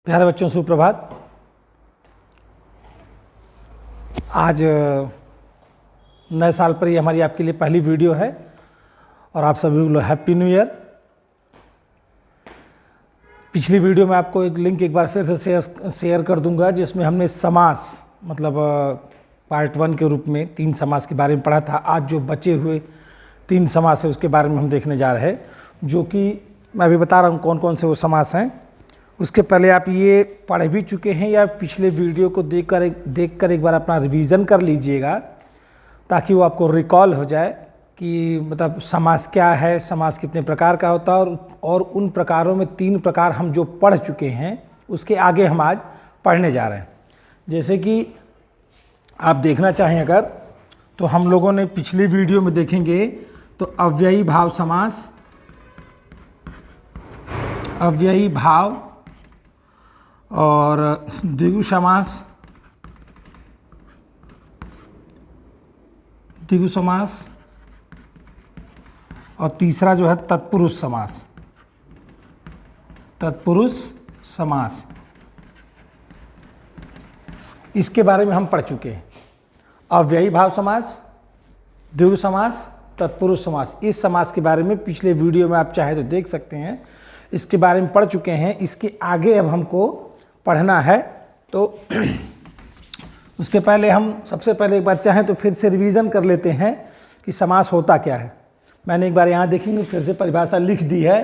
प्यारे बच्चों सुप्रभात। आज नए साल पर ये हमारी आपके लिए पहली वीडियो है और आप सभी को हैप्पी न्यू ईयर। पिछली वीडियो में आपको एक लिंक एक बार फिर से शेयर कर दूंगा जिसमें हमने समास मतलब पार्ट 1 के रूप में 3 समास के बारे में पढ़ा था। आज जो बचे हुए 3 समास है उसके बारे में हम देखने जा रहे हैं, जो कि मैं अभी बता रहा हूँ कौन कौन से वो समास हैं। उसके पहले आप ये पढ़ भी चुके हैं या पिछले वीडियो को देखकर एक बार अपना रिवीजन कर लीजिएगा, ताकि वो आपको रिकॉल हो जाए कि मतलब समास क्या है, समास कितने प्रकार का होता है और उन प्रकारों में 3 प्रकार हम जो पढ़ चुके हैं उसके आगे हम आज पढ़ने जा रहे हैं। जैसे कि आप देखना चाहें अगर, तो हम लोगों ने पिछली वीडियो में देखेंगे तो अव्ययी भाव समास, अव्ययी भाव और द्विगु समास, द्विगु समास और तीसरा जो है तत्पुरुष समास, तत्पुरुष समास। इसके बारे में हम पढ़ चुके हैं। अव्ययी भाव समास, द्विगु समास, तत्पुरुष समास। इस समास के बारे में पिछले वीडियो में आप चाहे तो देख सकते हैं, इसके बारे में पढ़ चुके हैं। इसके आगे अब हमको पढ़ना है, तो उसके पहले हम सबसे पहले एक बार चाहें तो फिर से रिवीजन कर लेते हैं कि समास होता क्या है। मैंने एक बार यहाँ देखेंगे फिर से परिभाषा लिख दी है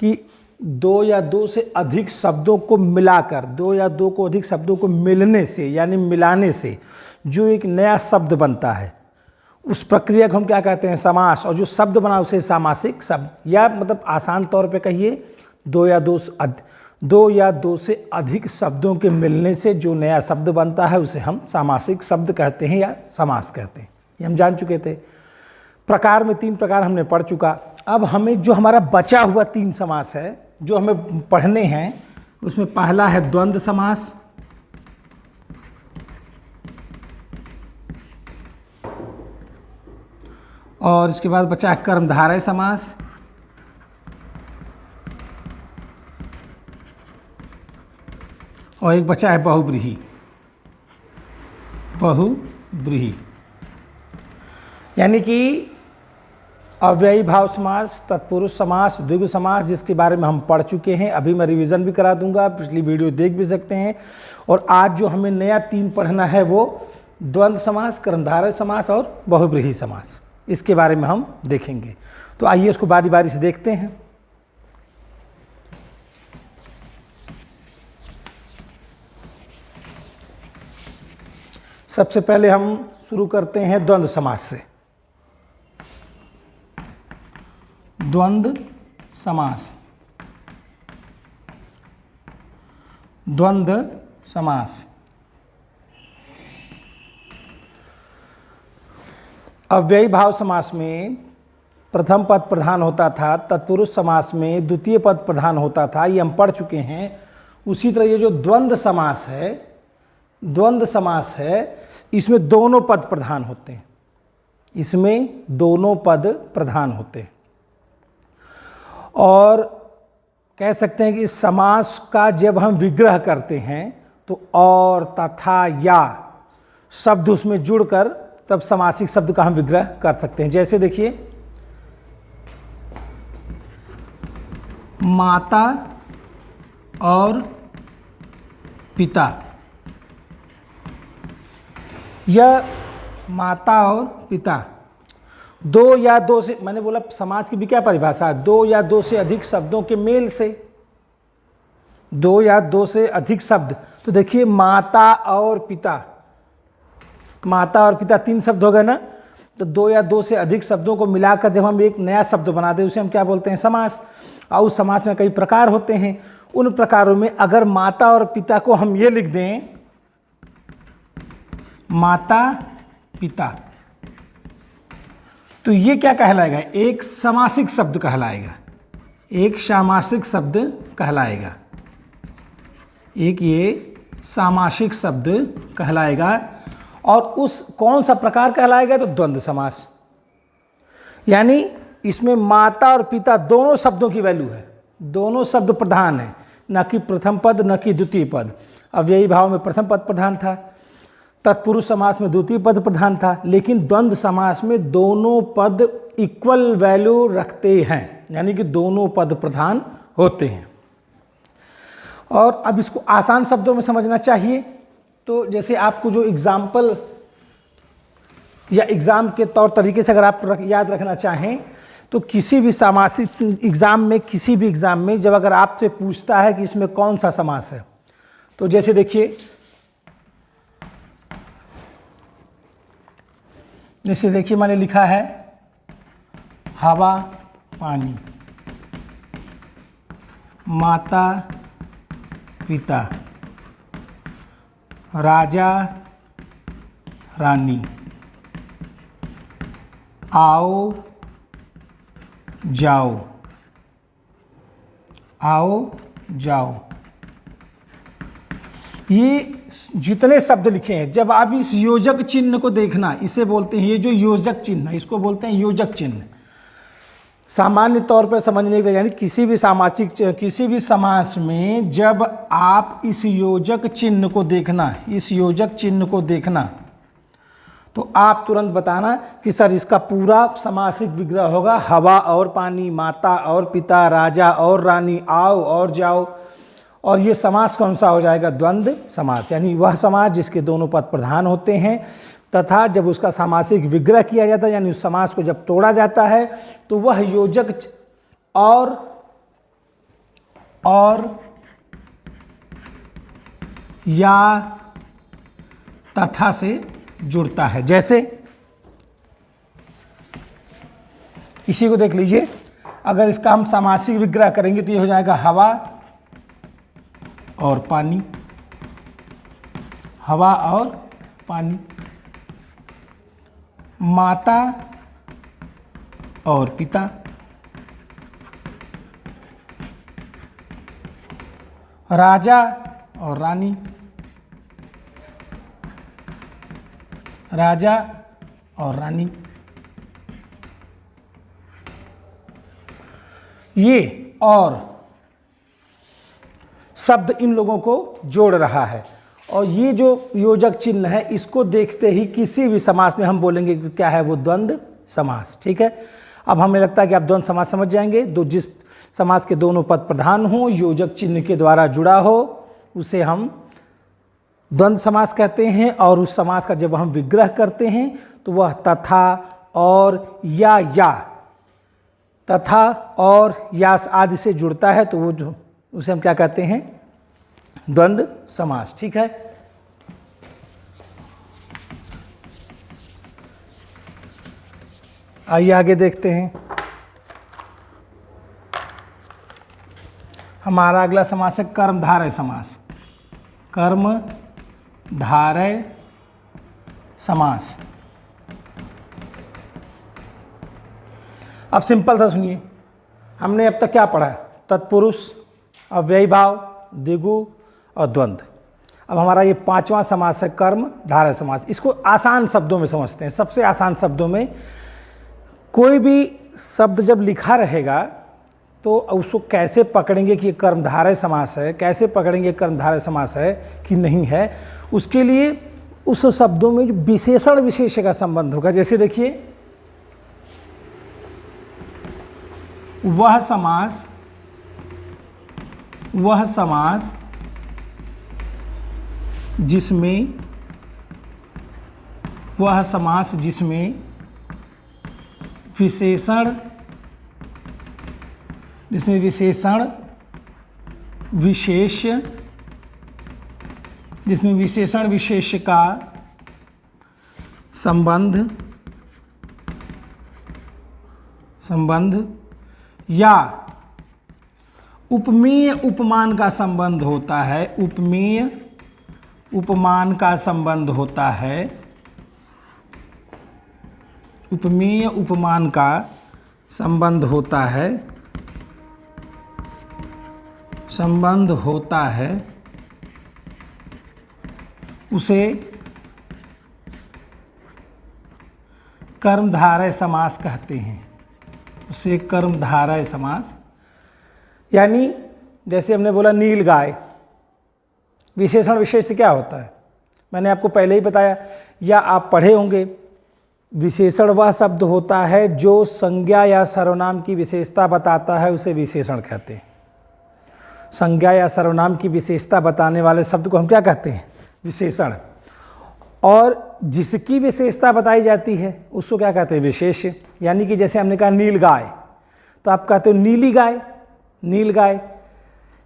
कि 2 या 2 से अधिक शब्दों को मिलाकर, 2 या 2 को अधिक शब्दों को मिलने से यानी मिलाने से जो एक नया शब्द बनता है, उस प्रक्रिया को हम क्या कहते हैं, समास। और जो शब्द बना उसे सामासिक शब्द, या मतलब आसान तौर पे कहिए 2 या 2 से अधिक शब्दों के मिलने से जो नया शब्द बनता है उसे हम सामासिक शब्द कहते हैं या समास कहते हैं। ये हम जान चुके थे। प्रकार में 3 प्रकार हमने पढ़ चुका। अब हमें जो हमारा बचा हुआ 3 समास है जो हमें पढ़ने हैं, उसमें पहला है द्वंद्व समास, और इसके बाद बचा है कर्मधारय समास, और एक बचा है बहुब्रीहि। बहुब्रीहि यानी कि अव्ययी भाव समास, तत्पुरुष समास, द्विगु समास, जिसके बारे में हम पढ़ चुके हैं। अभी मैं रिवीजन भी करा दूंगा, पिछली वीडियो देख भी सकते हैं। और आज जो हमें नया 3 पढ़ना है वो द्वंद्व समास, कर्मधारय समास और बहुब्रीहि समास। इसके बारे में हम देखेंगे। तो आइए इसको बारी बारी से देखते हैं। सबसे पहले हम शुरू करते हैं द्वंद्व समास से। द्वंद्व समास, द्वंद्व समास। अव्ययी भाव समास में प्रथम पद प्रधान होता था, तत्पुरुष समास में द्वितीय पद प्रधान होता था, ये हम पढ़ चुके हैं। उसी तरह ये जो द्वंद्व समास है, द्वंद्व समास है, इसमें दोनों पद प्रधान होते हैं। इसमें दोनों पद प्रधान होते हैं और कह सकते हैं कि इस समास का जब हम विग्रह करते हैं तो और, तथा, या शब्द उसमें जुड़कर तब समासिक शब्द का हम विग्रह कर सकते हैं। जैसे देखिए, माता और पिता, यह माता और पिता 2 या 2 से, मैंने बोला समास की भी क्या परिभाषा है, 2 या 2 से अधिक शब्दों के मेल से, 2 या 2 से अधिक शब्द। तो देखिए माता और पिता, माता और पिता 3 शब्द हो गए ना। तो 2 या 2 से अधिक शब्दों को मिलाकर जब हम एक नया शब्द बनाते हैं उसे हम क्या बोलते हैं, समास। और उस समास में कई प्रकार होते हैं। उन प्रकारों में अगर माता और पिता को हम ये लिख दें, माता पिता, तो ये क्या कहलाएगा, एक सामासिक शब्द कहलाएगा, एक सामासिक शब्द कहलाएगा, एक ये सामासिक शब्द कहलाएगा। और उस कौन सा प्रकार कहलाएगा, तो द्वंद्व समास। यानी इसमें माता और पिता दोनों शब्दों की वैल्यू है, दोनों शब्द प्रधान है, न कि प्रथम पद न कि द्वितीय पद। अव्ययी भाव में प्रथम पद प्रधान था, तत्पुरुष समास में द्वितीय पद प्रधान था, लेकिन द्वंद्व समास में दोनों पद इक्वल वैल्यू रखते हैं, यानी कि दोनों पद प्रधान होते हैं। और अब इसको आसान शब्दों में समझना चाहिए, तो जैसे आपको जो एग्जाम्पल या एग्ज़ाम के तौर तरीके से अगर आप याद रखना चाहें, तो किसी भी सामासिक एग्ज़ाम में, किसी भी एग्ज़ाम में जब अगर आपसे पूछता है कि इसमें कौन सा समास है, तो जैसे देखिए, मैंने लिखा है हवा पानी, माता पिता, राजा रानी, आओ जाओ, आओ जाओ। ये जितने शब्द लिखे हैं, जब आप इस योजक चिन्ह को देखना, इसे बोलते हैं, ये जो योजक चिन्ह है इसको बोलते हैं योजक चिन्ह। सामान्य तौर पर समझने के लिए, यानी किसी भी समास में जब आप इस योजक चिन्ह को देखना, इस योजक चिन्ह को देखना, तो आप तुरंत बताना कि सर इसका पूरा समासिक विग्रह होगा हवा और पानी, माता और पिता, राजा और रानी, आओ और जाओ। और ये समास कौन सा हो जाएगा? द्वंद्व समास, यानी वह समास जिसके दोनों पद प्रधान होते हैं तथा जब उसका सामासिक विग्रह किया जाता है, यानी उस समास को जब तोड़ा जाता है, तो वह योजक और या तथा से जुड़ता है। जैसे इसी को देख लीजिए, अगर इसका हम सामासिक विग्रह करेंगे तो ये हो जाएगा हवा और पानी, हवा और पानी, माता और पिता, राजा और रानी, राजा और रानी। ये और शब्द इन लोगों को जोड़ रहा है, और ये जो योजक चिन्ह है इसको देखते ही किसी भी समास में हम बोलेंगे कि क्या है वो द्वंद्व समास। ठीक है, अब हमें लगता है कि आप द्वंद्व समास समझ जाएंगे। जिस समास के दोनों पद प्रधान हो, योजक चिन्ह के द्वारा जुड़ा हो, उसे हम द्वंद्व समास कहते हैं। और उस समास का जब हम विग्रह करते हैं तो वह तथा और या तथा और या आदि से जुड़ता है, तो वो जो उसे हम क्या कहते हैं? द्वंद्व समास। ठीक है, आइए आगे देखते हैं। हमारा अगला समास है कर्मधारय समास। कर्मधारय समास। अब सिंपल सा सुनिए, हमने अब तक क्या पढ़ा है? तत्पुरुष, अव्ययी भाव, द्विगु और द्वंद्व। अब हमारा ये पांचवा समास है कर्मधारय समास। इसको आसान शब्दों में समझते हैं, सबसे आसान शब्दों में। कोई भी शब्द जब लिखा रहेगा तो उसको कैसे पकड़ेंगे कि ये कर्मधारय समास है, कैसे पकड़ेंगे कर्मधारय समास है कि नहीं है, उसके लिए उस शब्दों में जो विशेषण विशेष का संबंध होगा। जैसे देखिए, वह समास जिसमें विशेषण विशेष का संबंध या उपमेय उपमान का संबंध होता है, उपमेय उपमान का संबंध होता है, उपमेय उपमान का संबंध होता है, उसे कर्मधारय समास कहते हैं। उसे कर्मधारय समास, यानी जैसे हमने बोला नील गाय, विशेषण विशेष से क्या होता है, मैंने आपको पहले ही बताया या आप पढ़े होंगे। विशेषण वह शब्द होता है जो संज्ञा या सर्वनाम की विशेषता बताता है, उसे विशेषण कहते हैं। संज्ञा या सर्वनाम की विशेषता बताने वाले शब्द को हम क्या कहते हैं, विशेषण। और जिसकी विशेषता बताई जाती है उसको क्या कहते हैं, विशेष्य। यानी कि जैसे हमने कहा नील गाय, तो आप कहते हो नीली गाय, नील गाय,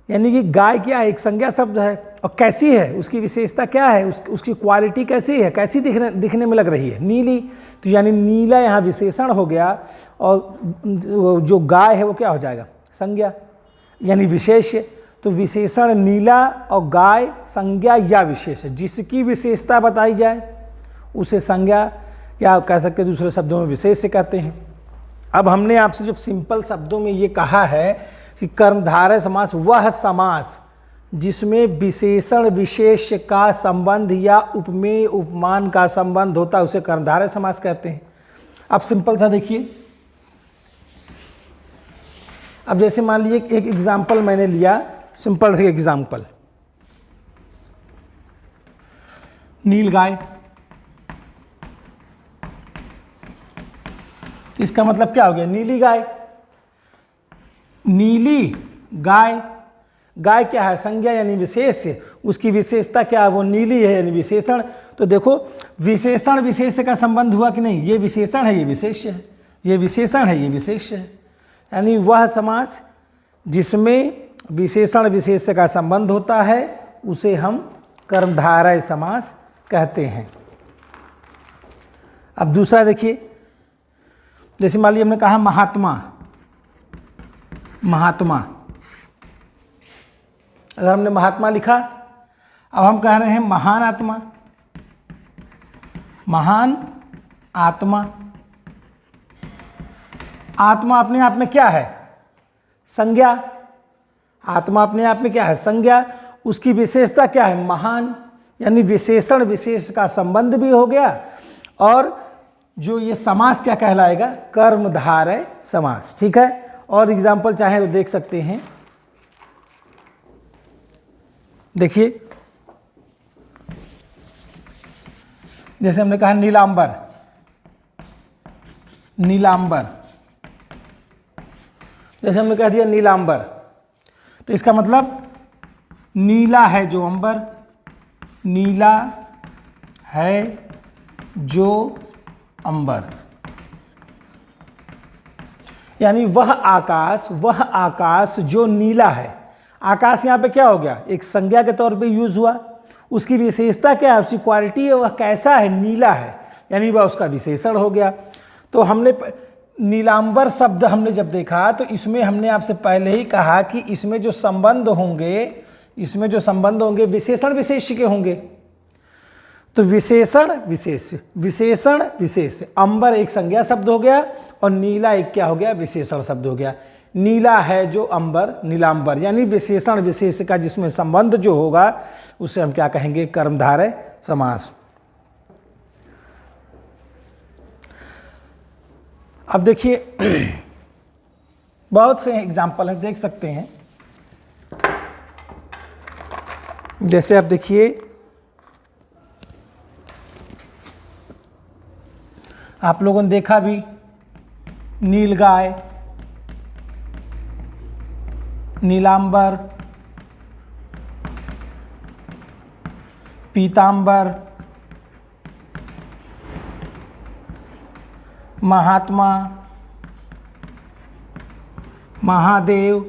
यानी कि गाय क्या है, एक संज्ञा शब्द है, और कैसी है, उसकी विशेषता क्या है, उसकी क्वालिटी कैसी है, कैसी दिखने में लग रही है, नीली। तो यानी नीला यहाँ विशेषण हो गया, और जो गाय है वो क्या हो जाएगा, संज्ञा यानी विशेष्य। तो विशेषण नीला और गाय संज्ञा या विशेष है। जिसकी विशेषता बताई जाए उसे संज्ञा या कह सकते हैं दूसरे शब्दों में विशेष से कहते हैं। अब हमने आपसे जो सिंपल शब्दों में ये कहा है कि कर्मधारय समास वह समास जिसमें विशेषण विशेष का संबंध या उपमेय उपमान का संबंध होता है, उसे कर्मधारय समास कहते हैं। अब सिंपल सा देखिए, अब जैसे मान लीजिए एक एग्जाम्पल मैंने लिया, सिंपल सा एग्जाम्पल, नील गाय, तो इसका मतलब क्या हो गया, नीली गाय। नीली गाय, गाय क्या है, संज्ञा यानी विशेष है, उसकी विशेषता क्या है, वो नीली है यानी विशेषण। तो देखो विशेषण विशेष का संबंध हुआ कि नहीं, ये विशेषण है ये विशेष है, ये विशेषण है ये विशेष है। यानी वह समास जिसमें विशेषण विशेष का संबंध होता है उसे हम कर्मधारय समास कहते हैं। अब दूसरा देखिए, जैसे मान लीजिए हमने कहा महात्मा, महात्मा, अगर हमने महात्मा लिखा, अब हम कह रहे हैं महान आत्मा, महान आत्मा। आत्मा अपने आप में क्या है, संज्ञा। आत्मा अपने आप में क्या है, संज्ञा। उसकी विशेषता क्या है, महान, यानी विशेषण विशेष का संबंध भी हो गया, और जो ये समास क्या कहलाएगा, कर्मधारय समास। ठीक है, और एग्जाम्पल चाहे तो देख सकते हैं। देखिए जैसे हमने कहा नीलांबर, नीलांबर, जैसे हमने कह दिया नीलांबर, तो इसका मतलब नीला है जो अंबर, नीला है जो अंबर, यानी वह आकाश जो नीला है। आकाश यहाँ पे क्या हो गया, एक संज्ञा के तौर पे यूज हुआ। उसकी विशेषता क्या है, उसकी क्वालिटी है, वह कैसा है, नीला है, यानी वह उसका विशेषण हो गया। तो हमने नीलांबर शब्द हमने जब देखा तो इसमें हमने आपसे पहले ही कहा कि इसमें जो संबंध होंगे, इसमें जो संबंध होंगे विशेषण विशेष के होंगे। तो विशेषण विशेष, विशेषण विशेष, अंबर एक संज्ञा शब्द हो गया और नीला एक क्या हो गया, विशेषण शब्द हो गया। नीला है जो अंबर, नीलांबर, यानी विशेषण विशेष का जिसमें संबंध जो होगा उसे हम क्या कहेंगे, कर्मधारय समास। अब देखिए बहुत से एग्जाम्पल हैं, देख सकते हैं। जैसे आप देखिए, आप लोगों ने देखा भी नीलगाय, नीलांबर, पीतांबर, महात्मा, महादेव।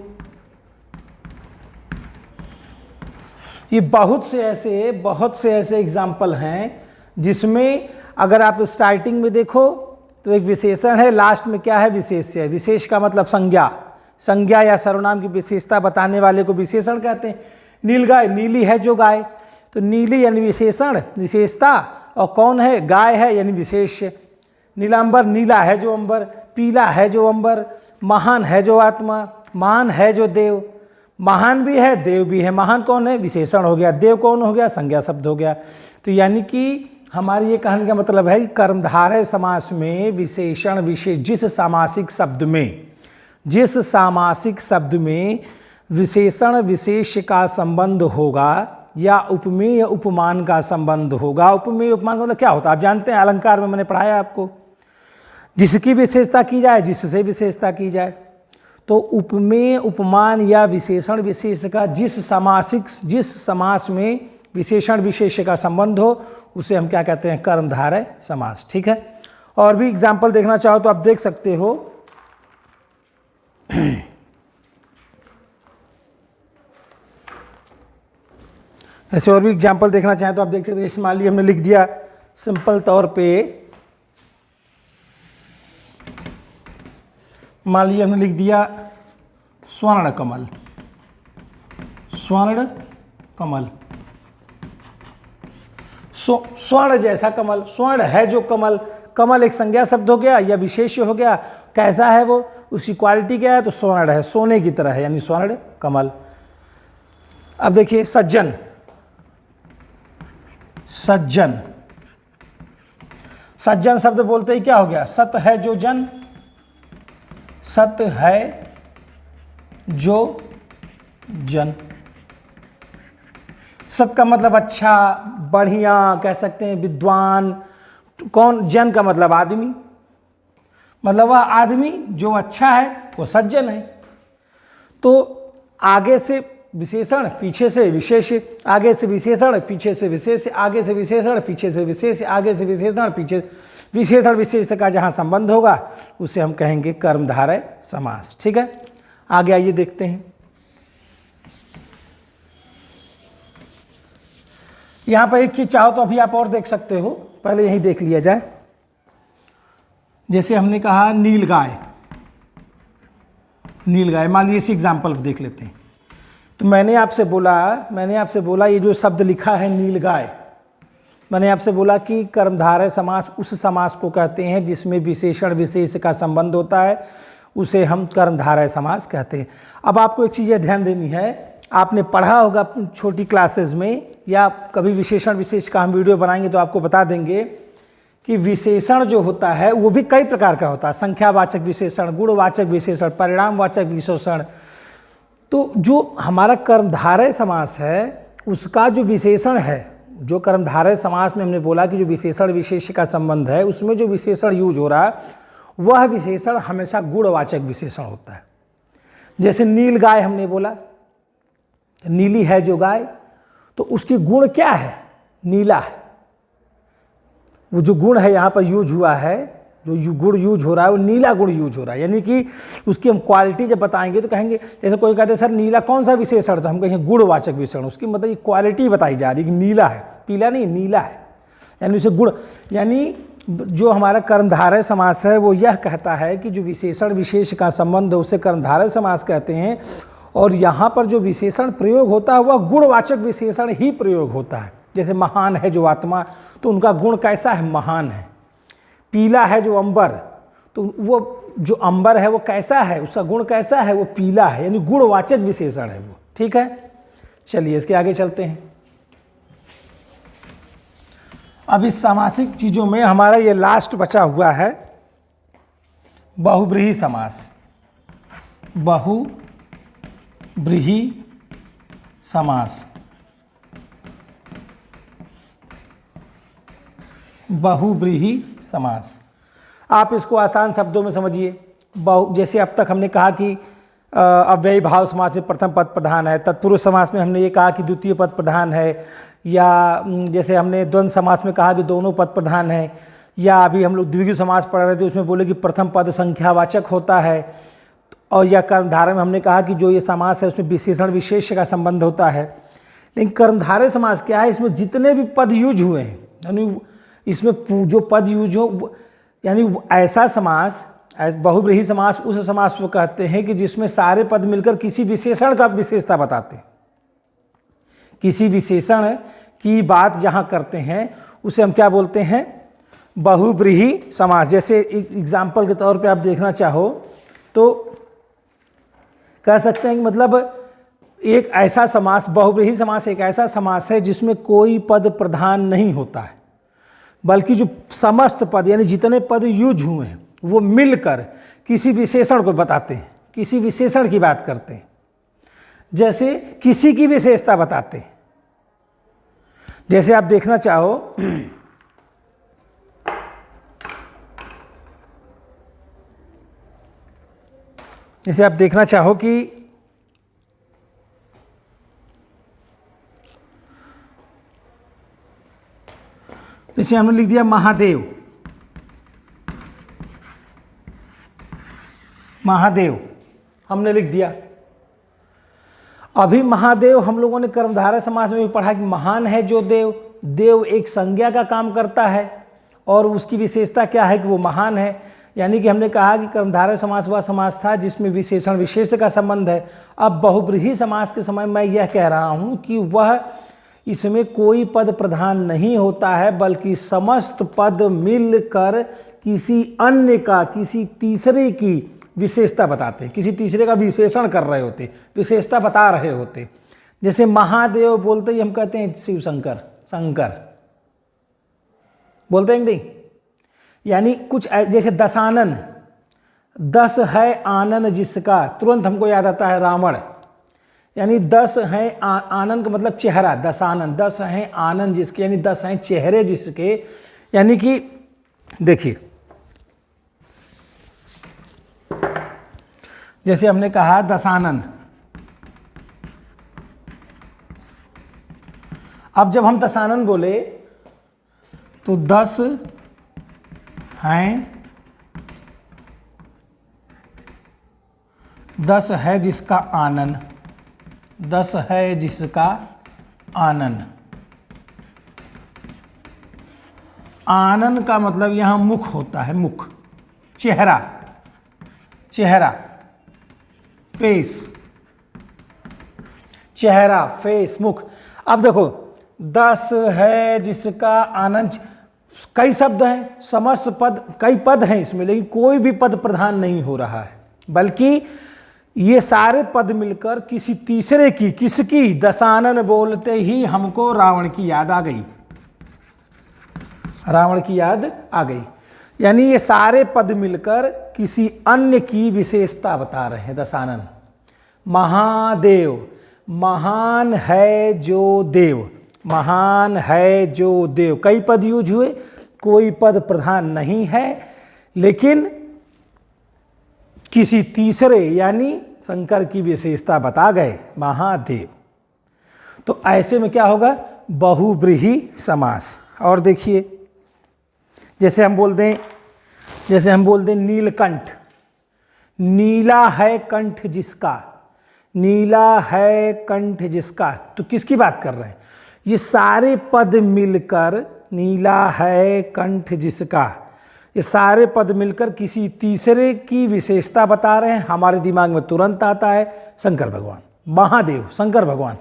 ये बहुत से ऐसे एग्जाम्पल हैं जिसमें अगर आप स्टार्टिंग में देखो तो एक विशेषण है, लास्ट में क्या है, विशेष्य है। विशेष का मतलब संज्ञा, संज्ञा या सर्वनाम की विशेषता बताने वाले को विशेषण कहते हैं। नीलगाय, नीली है जो गाय, तो नीली यानी विशेषण विशेषता, और कौन है, गाय है यानी विशेष्य। नीलांबर, नीला है जो अंबर, पीला है जो अंबर, महान है जो आत्मा, महान है जो देव, महान भी है देव भी है। महान कौन है, विशेषण हो गया, देव कौन हो गया, संज्ञा शब्द हो गया। तो यानी कि हमारी ये कहने का मतलब है कि कर्मधारय समास में विशेषण विशेष, जिस सामासिक शब्द में विशेषण विशेष्य का संबंध होगा या उपमेय उपमान का संबंध होगा। उपमेय उपमान मतलब क्या होता है आप जानते हैं, अलंकार में मैंने पढ़ाया आपको, जिसकी विशेषता की जाए जिससे विशेषता की जाए। तो उपमेय उपमान या विशेषण विशेष का जिस समास में विशेषण विशेष्य का संबंध हो उसे हम क्या कहते हैं, कर्मधारय समास। ठीक है, और भी एग्जाम्पल देखना चाहो तो आप देख सकते हो। ऐसे और भी एग्जाम्पल देखना चाहें तो आप देख सकते हैं। जैसे मान लीजिए हमने लिख दिया सिंपल तौर पे, मान लीजिए हमने लिख दिया स्वर्ण कमल, स्वर्ण कमल, स्वर्ण जैसा कमल, स्वर्ण है जो कमल, कमल एक संज्ञा शब्द हो गया या विशेष्य हो गया, कैसा है वो, उसकी क्वालिटी क्या है, तो स्वर्ण है, सोने की तरह है, यानी स्वर्ण कमल। अब देखिए सज्जन, सज्जन, सज्जन शब्द बोलते ही क्या हो गया, सत है जो जन, सत है जो जन। सत का मतलब अच्छा, बढ़िया, कह सकते हैं विद्वान। कौन, जन का मतलब आदमी, मतलब वह आदमी जो अच्छा है वो सज्जन है। तो आगे से विशेषण पीछे से विशेष, आगे से विशेषण पीछे से विशेष, आगे से विशेषण पीछे से विशेष, आगे से विशेषण पीछे, विशेषण विशेष का जहाँ संबंध होगा उसे हम कहेंगे कर्मधारय समास। ठीक है, आगे आइए देखते हैं। यहाँ पर एक चीज चाहो तो अभी आप और देख सकते हो, पहले यही देख लिया जाए। जैसे हमने कहा नीलगाय, नीलगाय, मान लीजिए इसी एग्जाम्पल को देख लेते हैं। तो मैंने आपसे बोला ये जो शब्द लिखा है नीलगाय, मैंने आपसे बोला कि कर्मधारय समास उस समास को कहते हैं जिसमें विशेषण विशेष का संबंध होता है, उसे हम कर्मधारय समास कहते हैं। अब आपको एक चीज़ ध्यान देनी है, आपने पढ़ा होगा छोटी क्लासेस में, या कभी विशेषण विशेष का हम वीडियो बनाएंगे तो आपको बता देंगे कि विशेषण जो होता है वो भी कई प्रकार का होता है, संख्यावाचक विशेषण, गुणवाचक विशेषण, परिणामवाचक विशेषण। तो जो हमारा कर्मधारय समास है उसका जो विशेषण है, जो कर्मधारय समास में हमने बोला कि जो विशेषण विशेष का संबंध है, उसमें जो विशेषण यूज हो रहा है वह विशेषण हमेशा गुणवाचक विशेषण होता है। जैसे नील गाय हमने बोला, नीली है जो गाय, तो उसकी गुण क्या है, नीला है। वो जो गुण है यहाँ पर यूज हुआ है, जो गुण यूज हो रहा है वो नीला गुण यूज हो रहा है, यानी कि उसकी हम क्वालिटी जब बताएंगे तो कहेंगे, जैसे कोई कहते हैं सर नीला कौन सा विशेषण, तो हम कहेंगे गुणवाचक विशेषण। उसकी मतलब ये क्वालिटी बताई जा रही है कि नीला है, पीला नहीं, नीला है, यानी उसे गुण। यानी जो हमारा कर्मधारय समास है वो यह कहता है कि जो विशेषण विशेष का संबंध है उसे कर्मधारय समास कहते हैं, और यहाँ पर जो विशेषण प्रयोग होता है वह गुणवाचक विशेषण ही प्रयोग होता है। जैसे महान है जो आत्मा, तो उनका गुण कैसा है, महान है। पीला है जो अंबर, तो वो जो अंबर है वो कैसा है, उसका गुण कैसा है, वो पीला है, यानी गुणवाचक विशेषण है वो। ठीक है, चलिए इसके आगे चलते हैं। अब इस सामासिक चीज़ों में हमारा ये लास्ट बचा हुआ है बहुब्रीहि समास, बहुब्रीहि समास, बहुब्रीहि समास। आप इसको आसान शब्दों में समझिए। जैसे अब तक हमने कहा कि अव्ययी भाव समास में प्रथम पद प्रधान है, तत्पुरुष समास में हमने ये कहा कि द्वितीय पद प्रधान है, या जैसे हमने द्वंद्व समास में कहा कि दोनों पद प्रधान है, या अभी हम लोग द्विगु समास पढ़ रहे थे उसमें बोले कि प्रथम पद संख्यावाचक होता है, और या कर्मधारय में हमने कहा कि जो ये समास है उसमें विशेषण विशेष का संबंध होता है। लेकिन कर्मधारय समास क्या है, इसमें जितने भी पद यूज हुए हैं, यानी इसमें जो पद यूज हो, यानी ऐसा समास, बहुब्रीहि समास उस समास को कहते हैं कि जिसमें सारे पद मिलकर किसी विशेषण का विशेषता बताते हैं। किसी विशेषण की बात जहाँ करते हैं उसे हम क्या बोलते हैं, बहुब्रीहि समास। जैसे एग्जाम्पल के तौर पे आप देखना चाहो तो कह सकते हैं कि मतलब एक ऐसा समास, बहुब्रीहि समास एक ऐसा समास है जिसमें कोई पद प्रधान नहीं होता है, बल्कि जो समस्त पद यानी जितने पद यूज हुए हैं वो मिलकर किसी विशेषण को बताते हैं, किसी विशेषण की बात करते हैं। जैसे किसी की विशेषता बताते, जैसे आप देखना चाहो जैसे आप देखना चाहो कि जैसे हमने लिख दिया महादेव, महादेव हमने लिख दिया। अभी महादेव हम लोगों ने कर्मधारय समास में भी पढ़ा कि महान है जो देव, देव एक संज्ञा का काम करता है और उसकी विशेषता क्या है कि वो महान है। यानी कि हमने कहा कि कर्मधारय समास वह समास था जिसमें विशेषण विशेष का संबंध है। अब बहुब्रीहि समास के समय मैं यह कह रहा हूं कि वह इसमें कोई पद प्रधान नहीं होता है, बल्कि समस्त पद मिलकर किसी अन्य का, किसी तीसरे की विशेषता बताते हैं, किसी तीसरे का विशेषण कर रहे होते, विशेषता बता रहे होते। जैसे महादेव बोलते ही हम कहते हैं शिव शंकर, शंकर बोलते हैं नहीं। यानी कुछ जैसे दशानन, दस है आनन जिसका, तुरंत हमको याद आता है रावण। यानी 10 है आनन का मतलब चेहरा, दशानन, 10 है आनन जिसके, यानी 10 हैं चेहरे जिसके। यानी कि देखिए जैसे हमने कहा दशानन, अब जब हम दशानन बोले तो 10 हैं, 10 है जिसका आनन, 10 है जिसका आनन। आनन का मतलब यहां मुख होता है, मुख, चेहरा, चेहरा, फेस, चेहरा, फेस, मुख। अब देखो 10 है जिसका आनंद, कई शब्द हैं, समस्त पद, कई पद हैं इसमें, लेकिन कोई भी पद प्रधान नहीं हो रहा है, बल्कि ये सारे पद मिलकर किसी तीसरे की, किसकी, दशानन बोलते ही हमको रावण की याद आ गई, रावण की याद आ गई। यानी ये सारे पद मिलकर किसी अन्य की विशेषता बता रहे हैं। दशानन, महादेव, महान है जो देव, महान है जो देव, कई पद यूज हुए, कोई पद प्रधान नहीं है, लेकिन किसी तीसरे यानी शंकर की विशेषता बता गए, महादेव। तो ऐसे में क्या होगा, बहुब्रीहि समास। और देखिए जैसे हम बोल दें नीलकंठ, नीला है कंठ जिसका, नीला है कंठ जिसका, तो किसकी बात कर रहे हैं, ये सारे पद मिलकर, नीला है कंठ जिसका, ये सारे पद मिलकर किसी तीसरे की विशेषता बता रहे हैं। हमारे दिमाग में तुरंत आता है शंकर भगवान, महादेव, शंकर भगवान।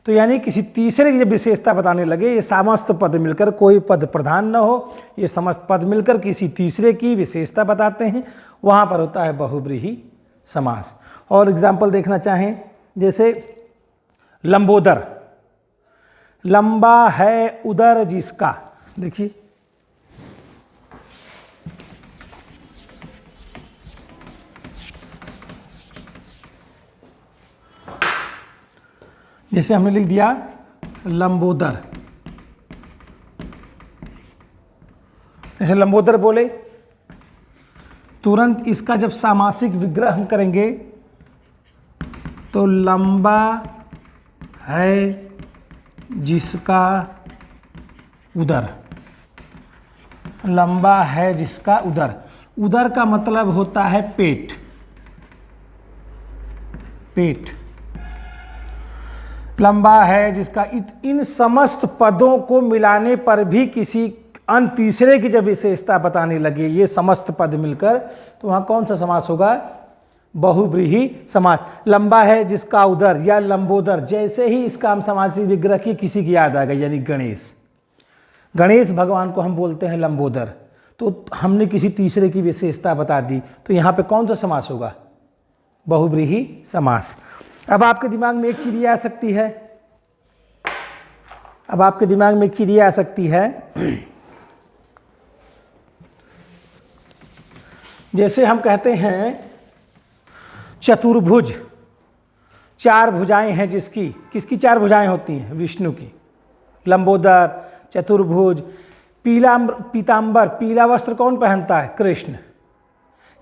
तो यानी किसी तीसरे की जब विशेषता बताने लगे, ये समस्त पद मिलकर, कोई पद प्रधान न हो, ये समस्त पद मिलकर किसी तीसरे की विशेषता बताते हैं, वहाँ पर होता है बहुब्रीहि समास। और एग्जाम्पल देखना चाहें, जैसे लंबोदर, लंबा है उदर जिसका, देखिए जैसे हमने लिख दिया लंबोदर, जैसे लंबोदर बोले, तुरंत इसका जब सामासिक विग्रह हम करेंगे तो लंबा है जिसका उदर, लंबा है जिसका उदर, उदर का मतलब होता है पेट, पेट, लंबा है जिसका। इन समस्त पदों को मिलाने पर भी किसी अन्य तीसरे की जब विशेषता बताने लगे, ये समस्त पद मिलकर, तो वहाँ कौन सा समास होगा, बहुब्रीहि समास। लंबा है जिसका उदर या लंबोदर, जैसे ही इसका हम समासिक विग्रह की, किसी की याद आ गई, यानी गणेश, गणेश भगवान को हम बोलते हैं लंबोदर, तो हमने किसी तीसरे की विशेषता बता दी, तो यहाँ पे कौन सा समास होगा, बहुब्रीहि समास। अब आपके दिमाग में एक चीज ये आ सकती है, अब आपके दिमाग में एक चीज ये आ सकती है, जैसे हम कहते हैं चतुर्भुज, 4 भुजाएं हैं जिसकी, किसकी 4 भुजाएं होती हैं? विष्णु की। लंबोदर, चतुर्भुज, पीतांबर, पीला वस्त्र कौन पहनता है? कृष्ण।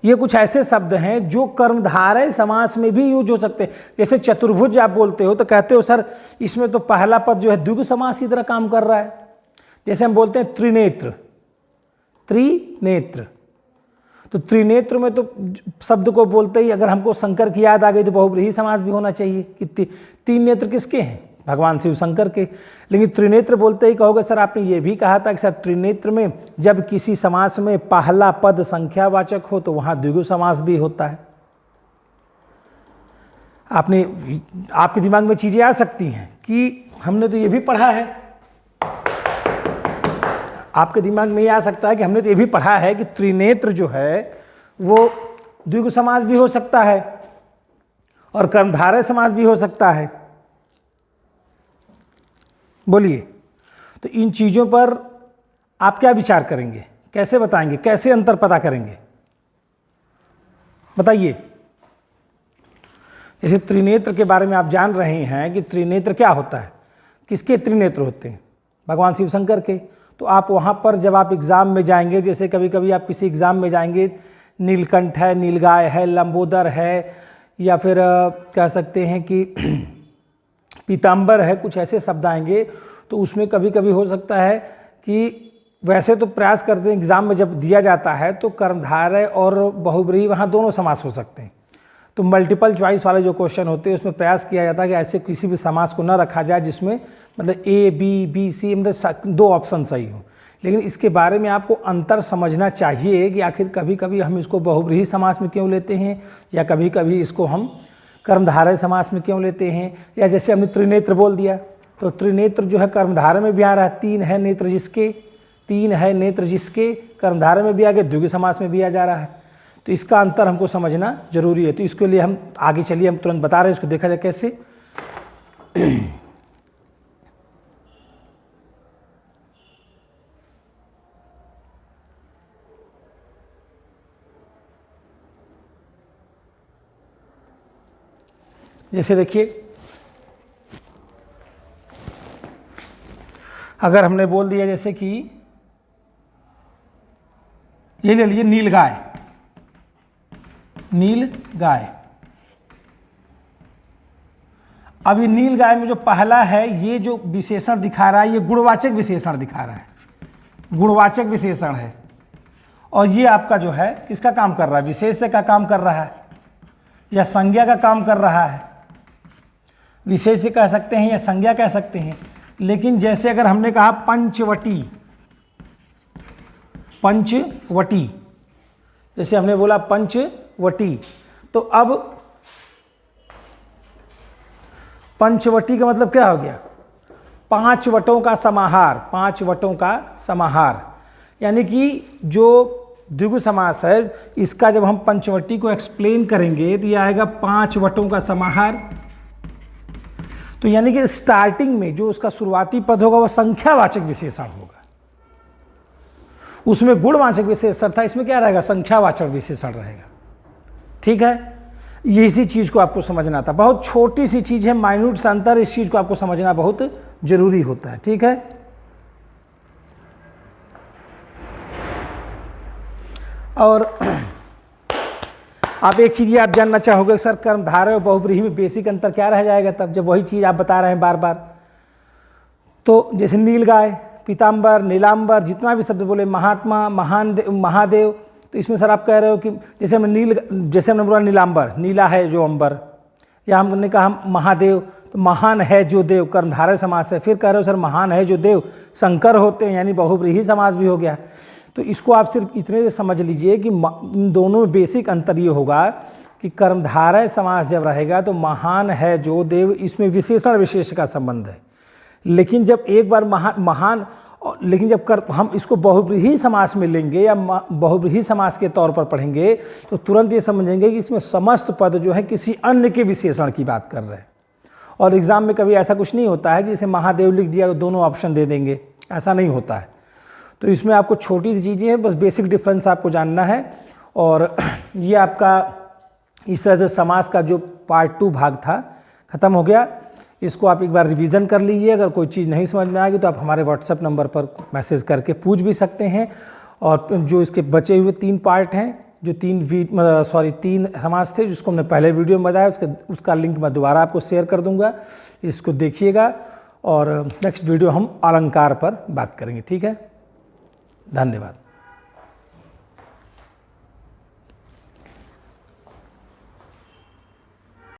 ये कुछ ऐसे शब्द हैं जो कर्मधारय समास में भी यूज हो सकते हैं। जैसे चतुर्भुज आप बोलते हो तो कहते हो सर इसमें तो पहला पद जो है द्विगु समास की तरह काम कर रहा है। जैसे हम बोलते हैं त्रिनेत्र, त्रिनेत्र, तो त्रिनेत्र में तो शब्द को बोलते ही अगर हमको शंकर की याद आ गई तो बहुब्रीहि समास भी होना चाहिए कि 3 नेत्र किसके हैं? भगवान शिव शंकर के। लेकिन त्रिनेत्र बोलते ही कहोगे सर आपने ये भी कहा था कि सर त्रिनेत्र में जब किसी समास में पहला पद संख्यावाचक हो तो वहाँ द्विगु समास भी होता है। आपके दिमाग में चीज़ें आ सकती हैं कि हमने तो ये भी पढ़ा है, आपके दिमाग में ये आ सकता है कि हमने तो ये भी पढ़ा है कि त्रिनेत्र जो है वो द्विगु समास भी हो सकता है और कर्मधारय समास भी हो सकता है। बोलिए, तो इन चीज़ों पर आप क्या विचार करेंगे? कैसे बताएंगे? कैसे अंतर पता करेंगे? बताइए। जैसे त्रिनेत्र के बारे में आप जान रहे हैं कि त्रिनेत्र क्या होता है, किसके त्रिनेत्र होते हैं? भगवान शिव शंकर के। तो आप वहाँ पर जब आप एग्ज़ाम में जाएंगे, जैसे कभी कभी आप किसी एग्ज़ाम में जाएंगे, नीलकंठ है, नीलगाय है, लंबोदर है, या फिर कह सकते हैं कि पीतांबर है, कुछ ऐसे शब्द आएंगे तो उसमें कभी कभी हो सकता है कि वैसे तो प्रयास करते हैं एग्ज़ाम में जब दिया जाता है तो कर्मधारय और बहुब्रीहि वहाँ दोनों समास हो सकते हैं। तो मल्टीपल चॉइस वाले जो क्वेश्चन होते हैं उसमें प्रयास किया जाता है कि ऐसे किसी भी समास को न रखा जाए जिसमें मतलब ए बी सी मतलब 2 ऑप्शन सही हो। लेकिन इसके बारे में आपको अंतर समझना चाहिए कि आखिर कभी कभी हम इसको बहुब्रीहि समास में क्यों लेते हैं या कभी कभी इसको हम कर्मधारय समास में क्यों लेते हैं। या जैसे हमने त्रिनेत्र बोल दिया तो त्रिनेत्र जो है कर्मधारय में भी आ रहा है, 3 है नेत्र जिसके, 3 है नेत्र जिसके, कर्मधारय में भी आ गया, द्विगु समास में भी आ जा रहा है। तो इसका अंतर हमको समझना जरूरी है। तो इसके लिए हम आगे चलिए, हम तुरंत बता रहे हैं, इसको देखा जाए कैसे। जैसे देखिए, अगर हमने बोल दिया जैसे कि ये ले लीजिए नीलगाय, नीलगाय। अब ये नीलगाय में जो पहला है ये जो विशेषण दिखा रहा है ये गुणवाचक विशेषण दिखा रहा है, गुणवाचक विशेषण है। और ये आपका जो है किसका काम कर रहा है? विशेष्य का काम कर रहा है या संज्ञा का काम कर रहा है। विशेष्य कह सकते हैं या संज्ञा कह सकते हैं। लेकिन जैसे अगर हमने कहा पंचवटी, पंचवटी, जैसे हमने बोला पंचवटी, तो अब पंचवटी का मतलब क्या हो गया? 5 वटों का समाहार, 5 वटों का समाहार। यानी कि जो द्विगु समास है इसका जब हम पंचवटी को एक्सप्लेन करेंगे तो ये आएगा 5 वटों का समाहार। तो यानी कि स्टार्टिंग में जो उसका शुरुआती पद होगा वह संख्यावाचक विशेषण होगा। उसमें गुणवाचक विशेषण था, इसमें क्या रहेगा? संख्यावाचक विशेषण रहेगा। ठीक है, ये इसी चीज़ को आपको समझना था। बहुत छोटी सी चीज़ है, माइन्यूट सा अंतर, इस चीज़ को आपको समझना बहुत जरूरी होता है। ठीक है, और आप एक चीज़ ये आप जानना चाहोगे सर कर्मधारय और बहुब्रीहि में बेसिक अंतर क्या रह जाएगा तब जब वही चीज़ आप बता रहे हैं बार बार। तो जैसे नीलगाय, पीतांबर, नीलांबर, जितना भी शब्द बोले, महात्मा, महादेव, तो इसमें सर आप कह रहे हो कि जैसे हमने बोला नीलांबर, नीला है जो अंबर, या हमने कहा महादेव तो महान है जो देव, कर्मधारय समास है। फिर कह रहे हो सर महान है जो देव शंकर होते हैं, यानी बहुब्रीहि समास भी हो गया। तो इसको आप सिर्फ इतने से समझ लीजिए कि इन दोनों में बेसिक अंतर ये होगा कि कर्मधारय समास जब रहेगा तो महान है जो देव, इसमें विशेषण विशेष का संबंध है। लेकिन जब एक बार महान लेकिन जब हम इसको बहुब्रीहि समास में लेंगे या बहुब्रीहि समास के तौर पर पढ़ेंगे तो तुरंत ये समझेंगे कि इसमें समस्त पद जो है किसी अन्य के विशेषण की बात कर रहे हैं। और एग्ज़ाम में कभी ऐसा कुछ नहीं होता है कि जैसे महादेव लिख दिया तो दोनों ऑप्शन दे देंगे, ऐसा नहीं होता है। तो इसमें आपको छोटी सी चीज़ें हैं, बस बेसिक डिफरेंस आपको जानना है। और ये आपका इस तरह से समास का जो पार्ट 2 भाग था ख़त्म हो गया। इसको आप एक बार रिवीजन कर लीजिए। अगर कोई चीज़ नहीं समझ में आएगी तो आप हमारे व्हाट्सएप नंबर पर मैसेज करके पूछ भी सकते हैं। और जो इसके बचे हुए 3 पार्ट हैं, जो 3 समास थे जिसको हमने पहले वीडियो में बताया, उसका लिंक मैं दोबारा आपको शेयर कर दूंगा, इसको देखिएगा। और नेक्स्ट वीडियो हम अलंकार पर बात करेंगे। ठीक है, धन्यवाद।